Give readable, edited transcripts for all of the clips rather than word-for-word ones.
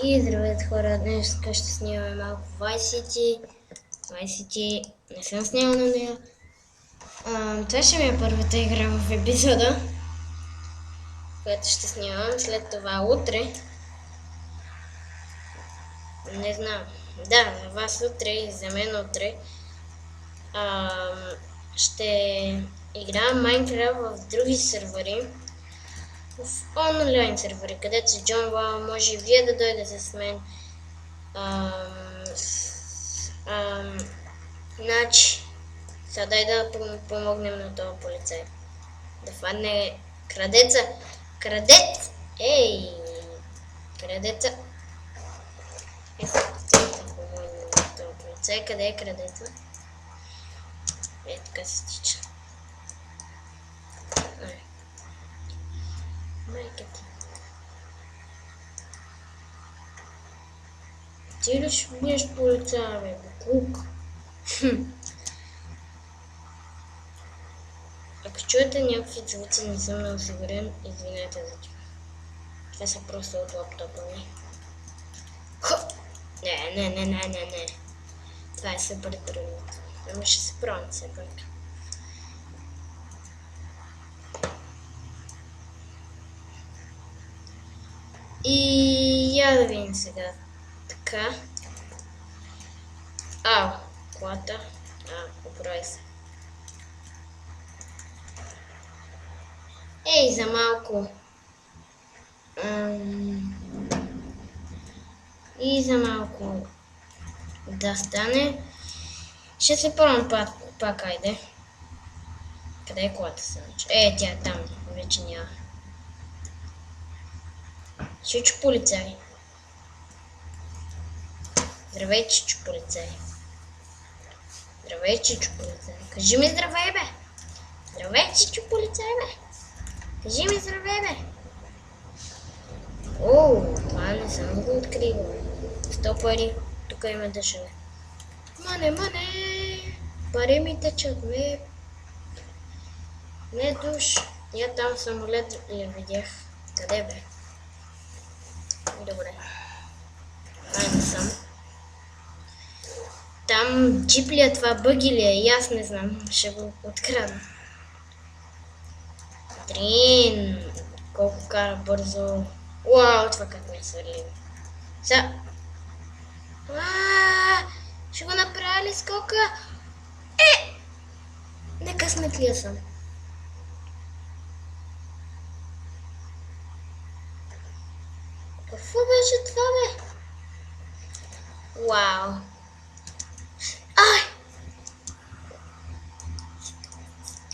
И здравейте хора, днес ще снимаме малко Vice City. Не съм снимал на нея. Това ще ми е първата игра в епизода, която ще снимам. След това утре. Не знам. Да, за вас утре и за мен утре. Ще играем Майнкрафт в други сървъри. В онлайн сървъри, където се джонва, може и вие да дойдете с мен. Значи, сега дай да помогнем на този полицай. Да фадне крадеца. Крадец! Ей! Крадеца! Да помогнем на този полицай. Къде е крадеца? Така се стича. Майка ти. Ти ли ще бъдеш полицай, бе, буклук? Ако чуете някакви звуци, не съм много сигурен, извинете за това. Това са просто от лаптопа ми. Не. Това е супер трудно. Ама ще се пробвам все пак. И я да видим сега. Така. Колата. Оправи се. Ей, за малко. И за малко да стане. Ще се пробвам пак, айде. Къде е колата се начи? Тя е там. Вече няма. Чичо полицай. Здравей, Чичо полицай. Здравей, Чичо полицай. Кажи ми здравей, бе. Здравей, Чичо полицай, бе. Кажи ми здравей, бе. Това не съм го открила. 100 пари. Тук има дъжове. Мане. Пари ми течат, бе. Не душ. Я там самолет ли видях. Къде, бе? Добре. Не съм. Там джип ли е това, бъги ли е? И аз не знам. Ще го открадна. Трин! Колко кара бързо. Уау, това как ме свърли. Сега. Ще го направя ли скока? Некъсметлия съм. Какво беше това, бе? Вау!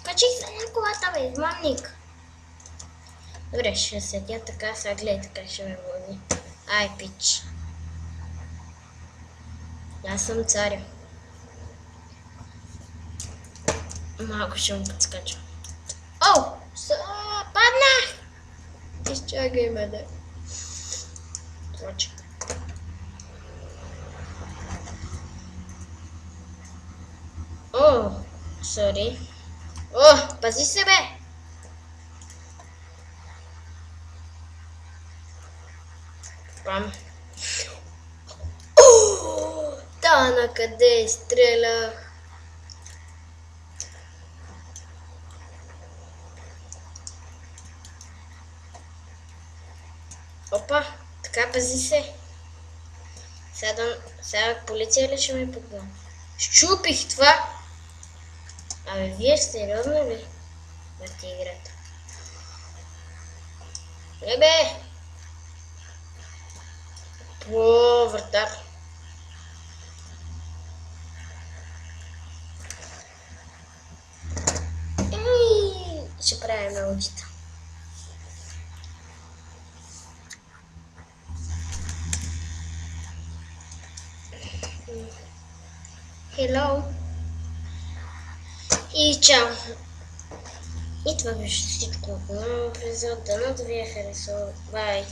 Качих се на колата, бе, измамник. Добре, ще седя така, сега гледай, така ще ме води. Пич. Аз съм царя. Малко ще му подскача. Паднах! Изчакай ме, да. Сори. Пази се, бе! Пам. На къде изстрелях? Така, пази се. Сега полиция ли ще ме погна? Щупих това! Вие сериозно ли? Върти играта. Бе! Вратар. Ще правим научите. Hello. И чао. И това беше всичко от моя епизод. Дано да ви е харесало. Бай.